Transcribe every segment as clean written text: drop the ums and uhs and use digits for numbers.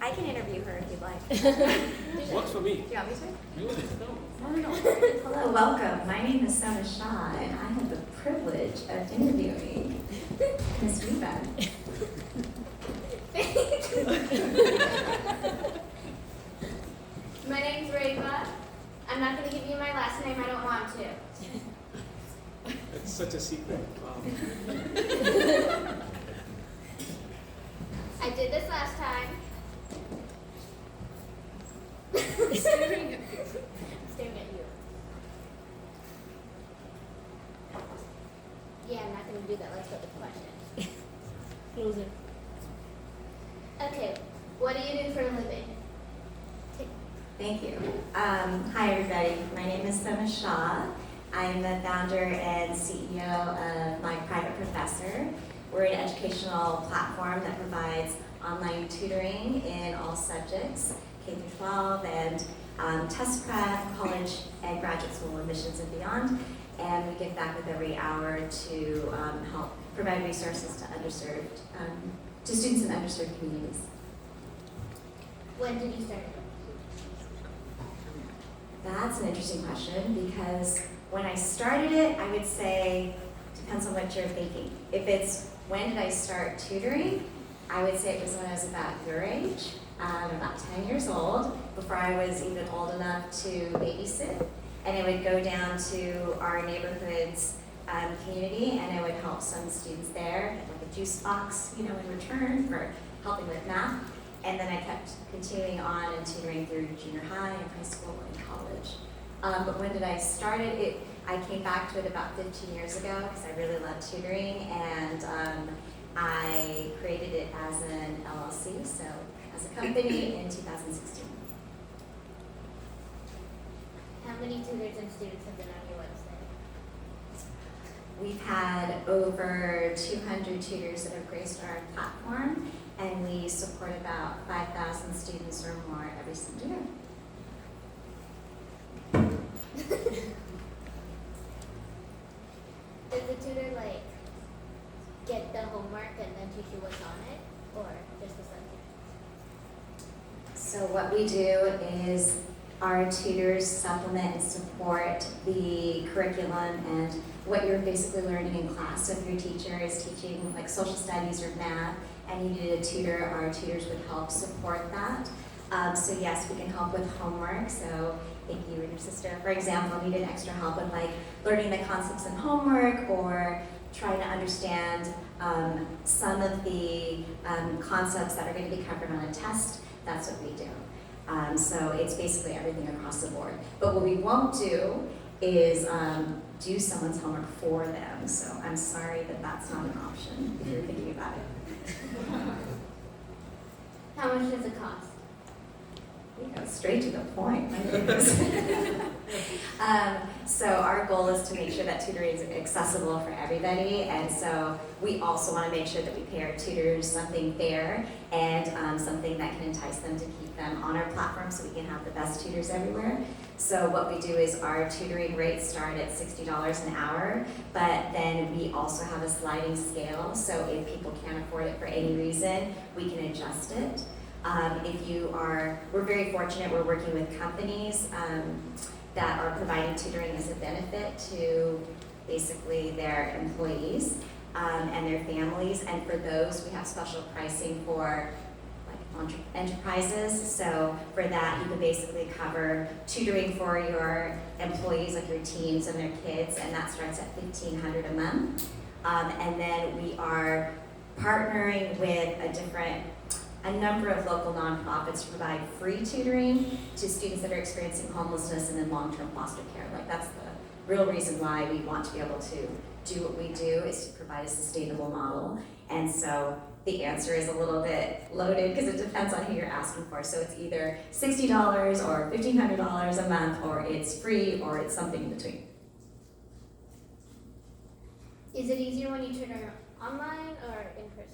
I can interview her if you'd like. Works for me. Do you want me to? No. Hello, welcome. My name is Sona Shah, and I have the privilege of interviewing Ms. Reba. My name's Reba. I'm not going to give you my last name. I don't want to. It's such a secret. Wow. I did this last time. Staring at Staring at you. Yeah, I'm not going to do that. Let's go to the questions. Closer. Okay, what do you do for a living? Thank you. Hi, everybody. My name is Sona Shah. I'm the founder and CEO of My Private Professor. We're an educational platform that provides online tutoring in all subjects, K through 12, and test prep, college and graduate school admissions and beyond. And we give back with every hour to help provide resources to underserved, to students in underserved communities. When did you start? That's an interesting question, because when I started it, I would say, depends on what you're thinking. If it's when did I start tutoring, I would say it was when I was about your age, about 10 years old, before I was even old enough to babysit. And I would go down to our neighborhood's community, and I would help some students there, get like a juice box, in return for helping with math. And then I kept continuing on and tutoring through junior high and high school and college. But when did I start it? I came back to it about 15 years ago because I really loved tutoring, and I created it as an LLC, so as a company in 2016. How many tutors and students have been on your website? We've had over 200 tutors that have graced our platform, and we support about 5,000 students or more every single year. Does the tutor get the homework and then teach you what's on it, or just the subject? So what we do is our tutors supplement and support the curriculum and what you're basically learning in class. So if your teacher is teaching like social studies or math and you needed a tutor, our tutors would help support that. So yes, we can help with homework. So if you and your sister, for example, needed extra help with like learning the concepts in homework or trying to understand some of the concepts that are going to be covered on a test, that's what we do. So it's basically everything across the board. But what we won't do is do someone's homework for them. So I'm sorry that that's not an option if you're thinking about it. How much does it cost? We go straight to the point. My goodness. So our goal is to make sure that tutoring is accessible for everybody, and so we also want to make sure that we pay our tutors something fair and something that can entice them to keep them on our platform so we can have the best tutors everywhere. So what we do is our tutoring rates start at $60 an hour, but then we also have a sliding scale, so if people can't afford it for any reason, we can adjust it. We're very fortunate, we're working with companies that are providing tutoring as a benefit to basically their employees and their families, and for those we have special pricing for like enterprises. So for that you can basically cover tutoring for your employees, like your teams and their kids, and that starts at $1,500 a month. And then we are partnering with a number of local nonprofits to provide free tutoring to students that are experiencing homelessness and in long-term foster care. Like that's the real reason why we want to be able to do what we do, is to provide a sustainable model. And so the answer is a little bit loaded because it depends on who you're asking for. So it's either $60 or $1,500 a month, or it's free, or it's something in between. Is it easier when you tutor online or in person?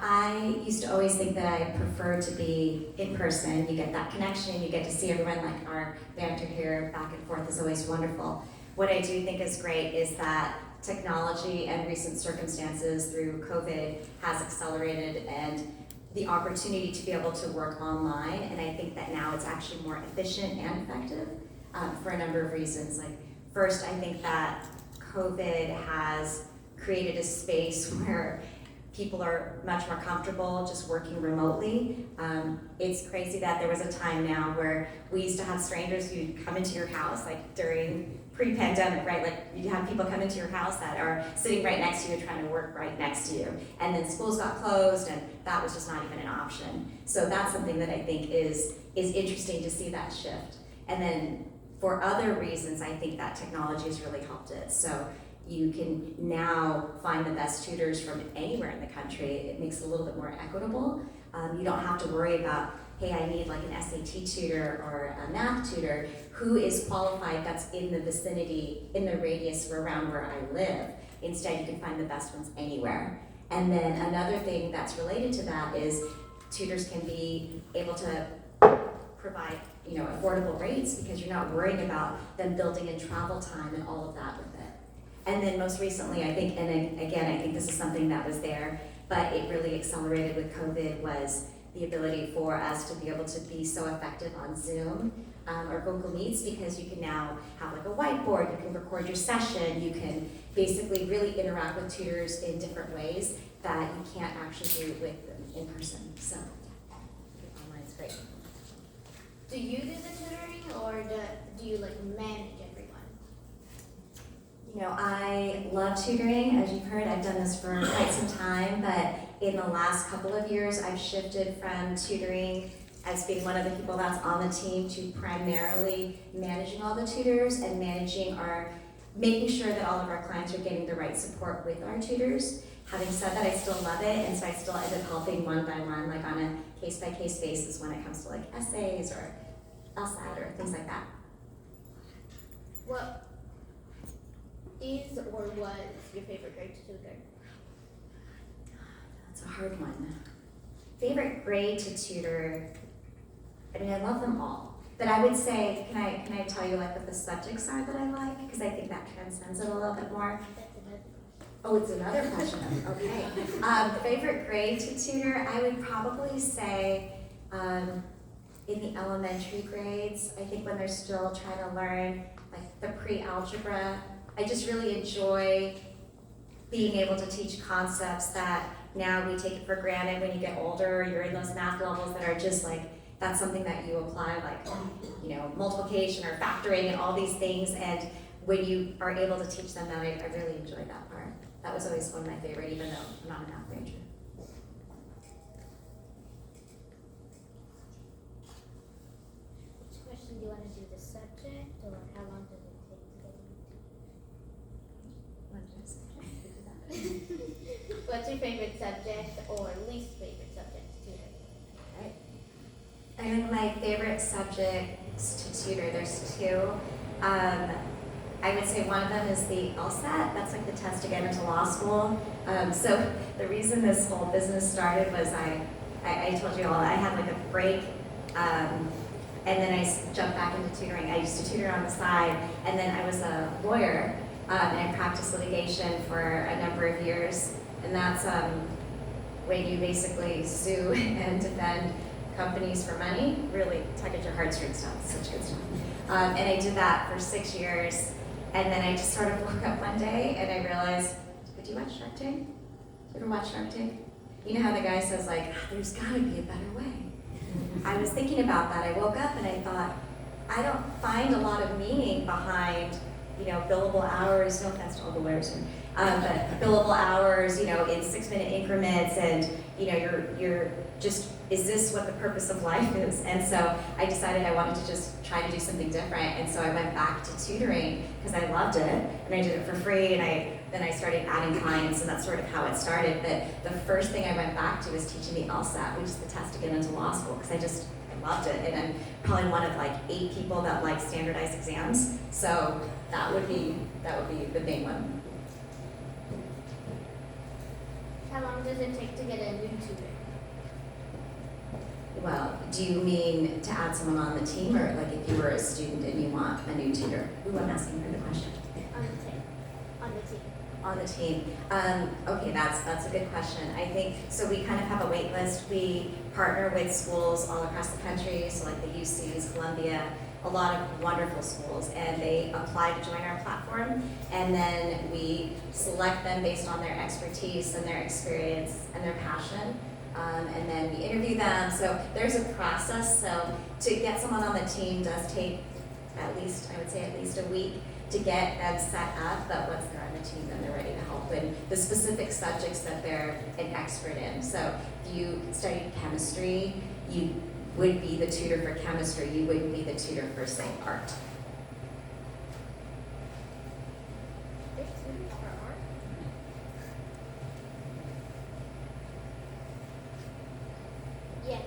I used to always think that I preferred to be in person. You get that connection, you get to see everyone, like our banter here back and forth is always wonderful. What I do think is great is that technology and recent circumstances through COVID has accelerated and the opportunity to be able to work online, and I think that now it's actually more efficient and effective for a number of reasons. Like, first, I think that COVID has created a space where people are much more comfortable just working remotely. It's crazy that there was a time now where we used to have strangers who'd come into your house, like during pre-pandemic, right? Like you'd have people come into your house that are sitting right next to you, trying to work right next to you. And then schools got closed, and that was just not even an option. So that's something that I think is interesting to see that shift. And then for other reasons, I think that technology has really helped it. So you can now find the best tutors from anywhere in the country. It makes it a little bit more equitable. You don't have to worry about, hey, I need like an SAT tutor or a math tutor. Who is qualified that's in the vicinity, in the radius around where I live? Instead, you can find the best ones anywhere. And then another thing that's related to that is tutors can be able to provide, affordable rates because you're not worrying about them building in travel time and all of that with it. And then most recently, I think, and again, I think this is something that was there, but it really accelerated with COVID, was the ability for us to be able to be so effective on Zoom or Google Meets, because you can now have like a whiteboard, you can record your session, you can basically really interact with tutors in different ways that you can't actually do with them in person. So online's great. Do you do the tutoring, or do you like manage everyone? I love tutoring. As you've heard, I've done this for quite some time, but in the last couple of years, I've shifted from tutoring as being one of the people that's on the team to primarily managing all the tutors and making sure that all of our clients are getting the right support with our tutors. Having said that, I still love it, and so I still end up helping one by one, like on a case-by-case basis when it comes to like essays or LSAT or things like that. What is or was your favorite grade to tutor? That's a hard one. Favorite grade to tutor, I love them all. But I would say, can I tell you like what the subjects are that I like? Because I think that transcends it a little bit more. Oh, it's another question. Okay. Favorite grade to tutor, I would probably say in the elementary grades. I think when they're still trying to learn like the pre-algebra, I just really enjoy being able to teach concepts that now we take it for granted. When you get older, you're in those math levels that are just like, that's something that you apply, like, multiplication or factoring and all these things. And when you are able to teach them that, I really enjoy that part. That was always one of my favorite, even though I'm not a math major. Which question do you want to do, the subject, or how long does it take to get into? What's your favorite subject or least favorite subject to tutor? Right. I think my favorite subjects to tutor, there's two. I would say one of them is the LSAT. That's like the test to get into law school. So the reason this whole business started was I told you all, I had like a break, and then I jumped back into tutoring. I used to tutor on the side, and then I was a lawyer, and I practiced litigation for a number of years. And that's when you basically sue and defend companies for money, really tug at your heartstrings stuff, such good stuff. And I did that for 6 years, and then I just sort of woke up one day and I realized, do you watch Shark Tank? Do you ever watch Shark Tank? You know how the guy says like, there's gotta be a better way. I was thinking about that. I woke up and I thought, I don't find a lot of meaning behind, billable hours, no offense to all the lawyers, but billable hours, in 6-minute increments, and you're just, is this what the purpose of life is? And so I decided I wanted to just try to do something different, and so I went back to tutoring because I loved it, and I did it for free, and then I started adding clients, and that's sort of how it started. But the first thing I went back to was teaching the LSAT, which is the test to get into law school, because I loved it, and I'm probably one of like 8 people that like standardized exams, so that would be the main one. How long does it take to get a new tutor? Well, do you mean to add someone on the team, or like if you were a student and you want a new tutor? Ooh, I'm asking her the question. On the team. On the team. Okay, that's a good question. I think, so we kind of have a wait list. We partner with schools all across the country, so like the UCs, Columbia, a lot of wonderful schools, and they apply to join our platform, and then we select them based on their expertise and their experience and their passion. And then we interview them. So there's a process. So to get someone on the team does take at least, I would say at least a week to get them set up, but once they're on the team, then they're ready to help in the specific subjects that they're an expert in. So if you studied chemistry, you would be the tutor for chemistry, you wouldn't be the tutor for, say, art. There's tutors for art? Yeah,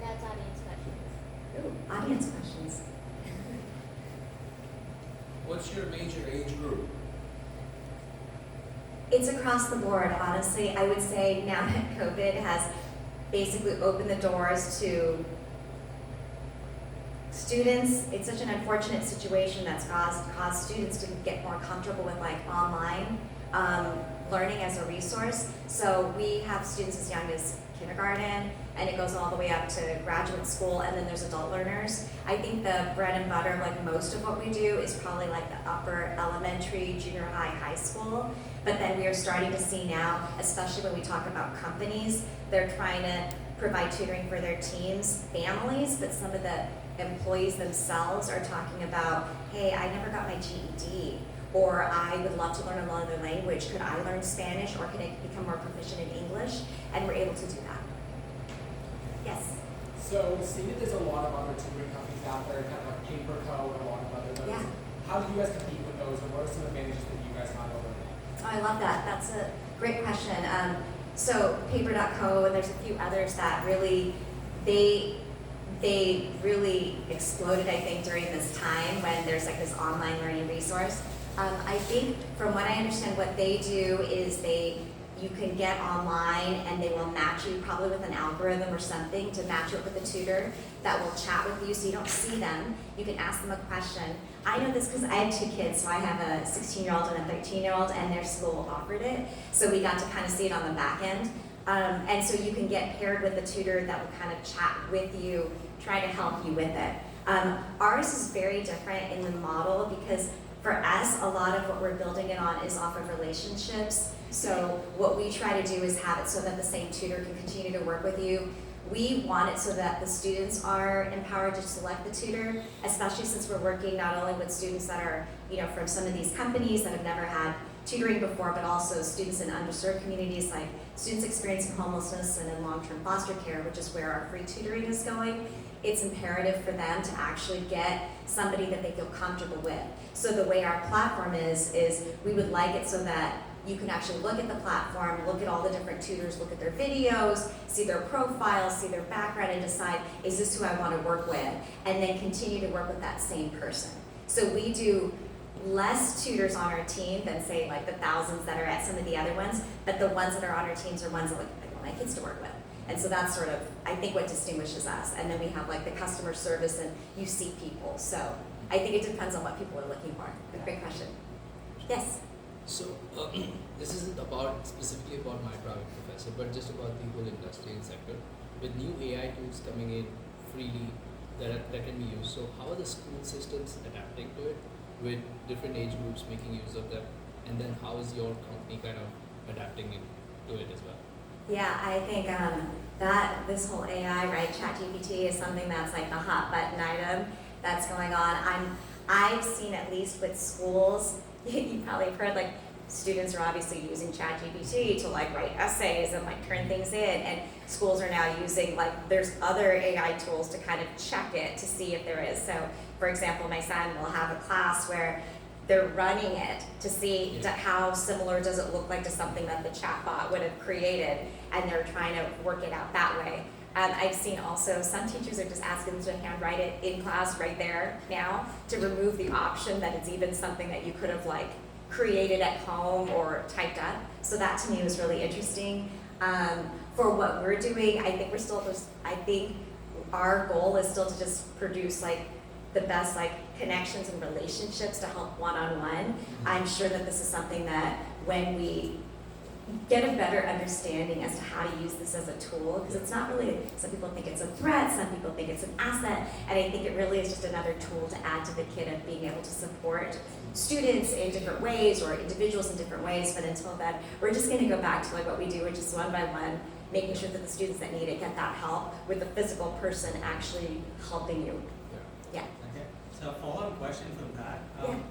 that's audience questions. Ooh, audience questions. What's your major age group? It's across the board, honestly. I would say now that COVID has basically opened the doors to students, it's such an unfortunate situation that's caused students to get more comfortable with like online learning as a resource. So we have students as young as kindergarten, and it goes all the way up to graduate school, and then there's adult learners. I think the bread and butter of like most of what we do is probably like the upper elementary, junior high, high school. But then we are starting to see now, especially when we talk about companies, they're trying to provide tutoring for their teams, families, but some of the employees themselves are talking about, hey, I never got my GED, or I would love to learn another language. Could I learn Spanish, or can I become more proficient in English? And we're able to do that. Yes. So seeing that there's a lot of other tutoring companies out there, kind of like PaperCo and a lot of other those, Yeah. how do you guys compete with those, and what are some advantages that you guys have over them? Oh, I love that. That's a great question. So Paper.co, and there's a few others that really, they really exploded, I think, during this time when there's like this online learning resource. I think from what I understand, what they do is you can get online and they will match you probably with an algorithm or something to match you up with a tutor that will chat with you so you don't see them. You can ask them a question. I know this because I have two kids, so I have a 16-year-old and a 13-year-old, and their school offered it. So we got to kind of see it on the back end. And so you can get paired with a tutor that will kind of chat with you, try to help you with it. Ours is very different in the model because for us, a lot of what we're building it on is off of relationships. So what we try to do is have it so that the same tutor can continue to work with you. We want it so that the students are empowered to select the tutor, especially since we're working not only with students that are, from some of these companies that have never had tutoring before, but also students in underserved communities like students experiencing homelessness and in long-term foster care, which is where our free tutoring is going. It's imperative for them to actually get somebody that they feel comfortable with. So the way our platform is we would like it so that you can actually look at the platform, look at all the different tutors, look at their videos, see their profiles, see their background, and decide, is this who I want to work with? And then continue to work with that same person. So we do less tutors on our team than say like the thousands that are at some of the other ones, but the ones that are on our teams are ones that like, I want my kids to work with. And so that's sort of, I think, what distinguishes us. And then we have like the customer service and you see people. So I think it depends on what people are looking for. But great question. Yes? So this isn't specifically about my private professor, but just about the whole industry and sector. With new AI tools coming in freely that can be used, so how are the school systems adapting to it with different age groups making use of them? And then how is your company kind of adapting to it as well? Yeah, I think that this whole AI, right, ChatGPT is something that's like the hot button item that's going on. I've seen, at least with schools, you probably have heard, like, students are obviously using ChatGPT to like write essays and like turn things in, and schools are now using, like, there's other AI tools to kind of check it to see if there is. So for example, my son will have a class where they're running it to see how similar does it look like to something that the chatbot would have created, and they're trying to work it out that way. I've seen also some teachers are just asking them to handwrite it in class right there now to remove the option that it's even something that you could have like created at home or typed up. So that to me was really interesting. For what we're doing, I think I think our goal is still to just produce like the best like connections and relationships to help one-on-one. I'm sure that this is something that when we get a better understanding as to how to use this as a tool, because it's not really, some people think it's a threat, some people think it's an asset, and I think it really is just another tool to add to the kit of being able to support students in different ways or individuals in different ways. But until then, we're just going to go back to like what we do, which is one by one, making sure that the students that need it get that help with the physical person actually helping you. Yeah. Okay, so a follow-up question from that.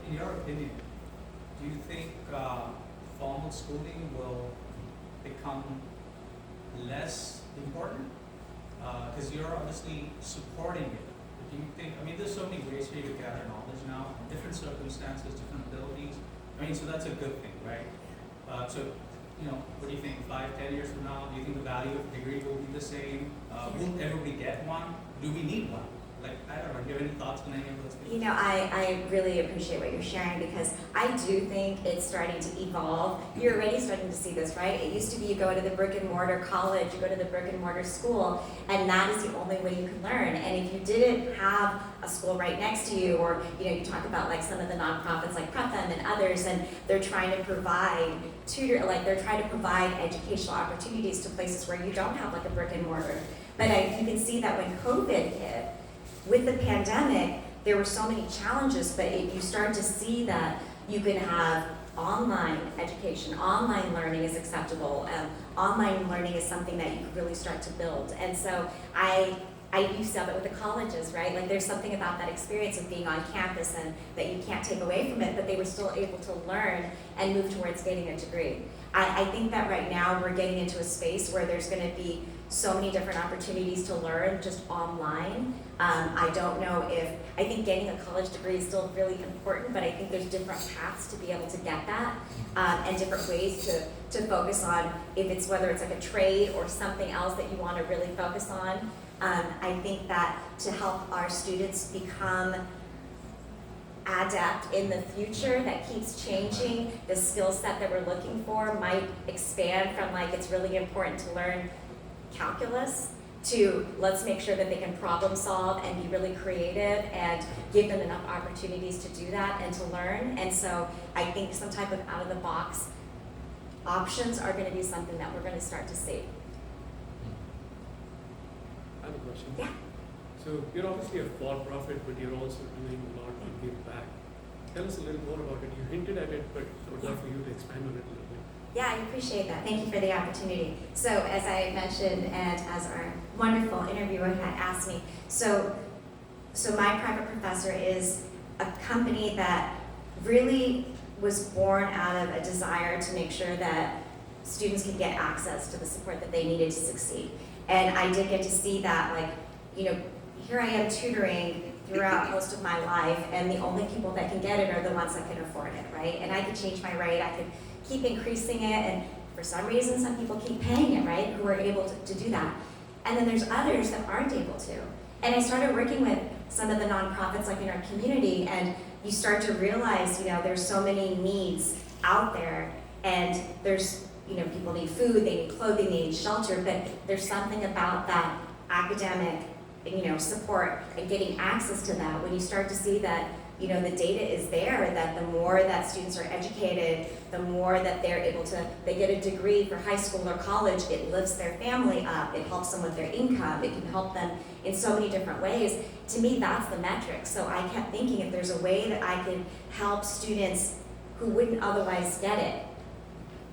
In your opinion, do you think formal schooling will become less important? Because you're obviously supporting it. But do you think, I mean, there's so many ways for you to gather knowledge now, different circumstances, different abilities. I mean, so that's a good thing, right? So, you know, what do you think, 5, 10 years from now, do you think the value of a degree will be the same? Will everybody get one? Do we need one? Like, I don't know, do you have any thoughts on any of those things? You know, I really appreciate what you're sharing, because I do think it's starting to evolve. You're already starting to see this, right? It used to be you go to the brick and mortar college, you go to the brick and mortar school, and that is the only way you can learn. And if you didn't have a school right next to you, or you know, you talk about like some of the nonprofits like Prep Them and others, and they're trying to provide they're trying to provide educational opportunities to places where you don't have like a brick and mortar. But you can see that when COVID hit, with the pandemic, there were so many challenges, but if you start to see that you can have online education, online learning is acceptable, online learning is something that you can really start to build. And so I used to have it with the colleges, right? Like there's something about that experience of being on campus and that you can't take away from it, but they were still able to learn and move towards getting a degree. I think that right now we're getting into a space where there's gonna be so many different opportunities to learn just online. I don't know I think getting a college degree is still really important, but I think there's different paths to be able to get that, and different ways to focus on, whether it's like a trade or something else that you want to really focus on. I think that to help our students become adept in the future, that keeps changing, the skill set that we're looking for might expand from like it's really important to learn calculus to let's make sure that they can problem solve and be really creative and give them enough opportunities to do that and to learn. And so I think some type of out of the box options are going to be something that we're going to start to see. I have a question. Yeah. So you're obviously a for-profit, but you're also doing a lot to give back. Tell us a little more about it. You hinted at it, but I would love for you to expand on it a little bit. Yeah, I appreciate that. Thank you for the opportunity. So as I mentioned, and as our wonderful interviewer had asked me, so my private professor is a company that really was born out of a desire to make sure that students could get access to the support that they needed to succeed. And I did get to see that, like, you know, here I am tutoring throughout most of my life, and the only people that can get it are the ones that can afford it, right? And I could change my rate, I could keep increasing it, and for some reason, some people keep paying it, right, who are able to do that. And then there's others that aren't able to. And I started working with some of the nonprofits like in our community, and you start to realize, you know, there's so many needs out there, and there's, you know, people need food, they need clothing, they need shelter, but there's something about that academic, you know, support and getting access to that when you start to see that, you know, the data is there, that the more that students are educated, the more that they're able to, they get a degree for high school or college, it lifts their family up, it helps them with their income, it can help them in so many different ways. To me, that's the metric. So I kept thinking if there's a way that I could help students who wouldn't otherwise get it,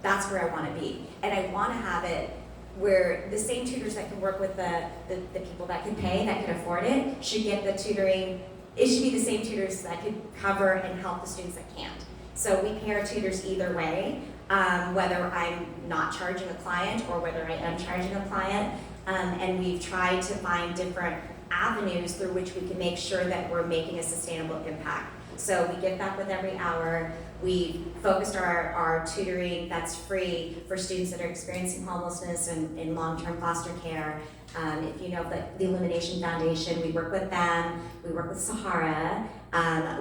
that's where I want to be. And I want to have it where the same tutors that can work with the people that can pay, that can afford it, should get the tutoring. It should be the same tutors that could cover and help the students that can't. So we pay our tutors either way, whether I'm not charging a client or whether I am charging a client. And we've tried to find different avenues through which we can make sure that we're making a sustainable impact. So we give back with every hour. We focused our tutoring that's free for students that are experiencing homelessness and in long-term foster care. If you know the Illumination Foundation, we work with them. We work with Sahara.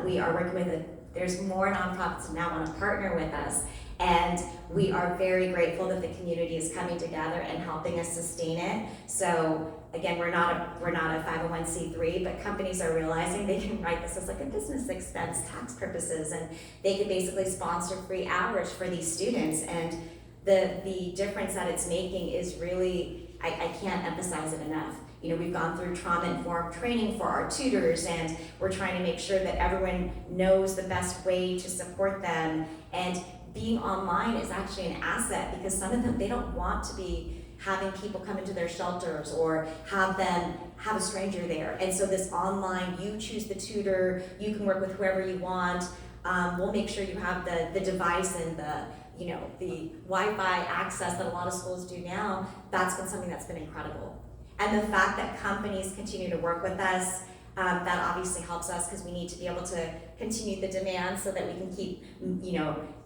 We are working with there's more nonprofits that now want to partner with us. And we are very grateful that the community is coming together and helping us sustain it. So again, we're not a 501c3, but companies are realizing they can write this as like a business expense, tax purposes, and they can basically sponsor free hours for these students. And the difference that it's making is really, I can't emphasize it enough. You know, we've gone through trauma-informed training for our tutors, and we're trying to make sure that everyone knows the best way to support them. And being online is actually an asset, because some of them, they don't want to be having people come into their shelters or have them have a stranger there. And so this online, you choose the tutor, you can work with whoever you want. We'll make sure you have the device and the Wi-Fi access that a lot of schools do now. That's been something that's been incredible. And the fact that companies continue to work with us, that obviously helps us, because we need to be able to continue the demand so that we can keep,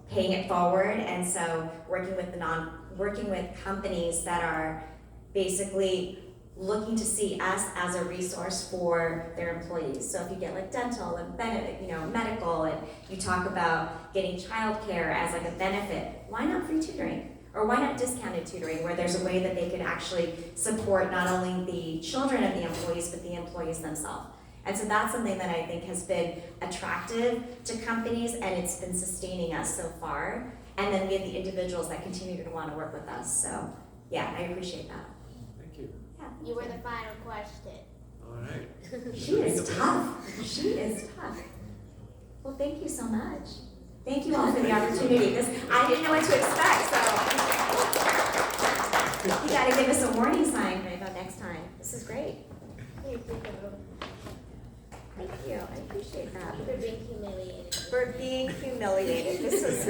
paying it forward. And so working with companies that are basically looking to see us as a resource for their employees. So if you get like dental and medical, and you talk about getting childcare as like a benefit, why not free tutoring? Or why not discounted tutoring, where there's a way that they could actually support not only the children of the employees, but the employees themselves. And so that's something that I think has been attractive to companies, and it's been sustaining us so far. And then we have the individuals that continue to want to work with us. So yeah, I appreciate that. Thank you. Yeah. You were the final question. All right. She is tough. She is tough. Well, thank you so much. Thank you all for the opportunity. I didn't know what to expect, so you got to give us a warning sign about next time. This is great. Thank you. I appreciate that. For being humiliated. For being humiliated. This is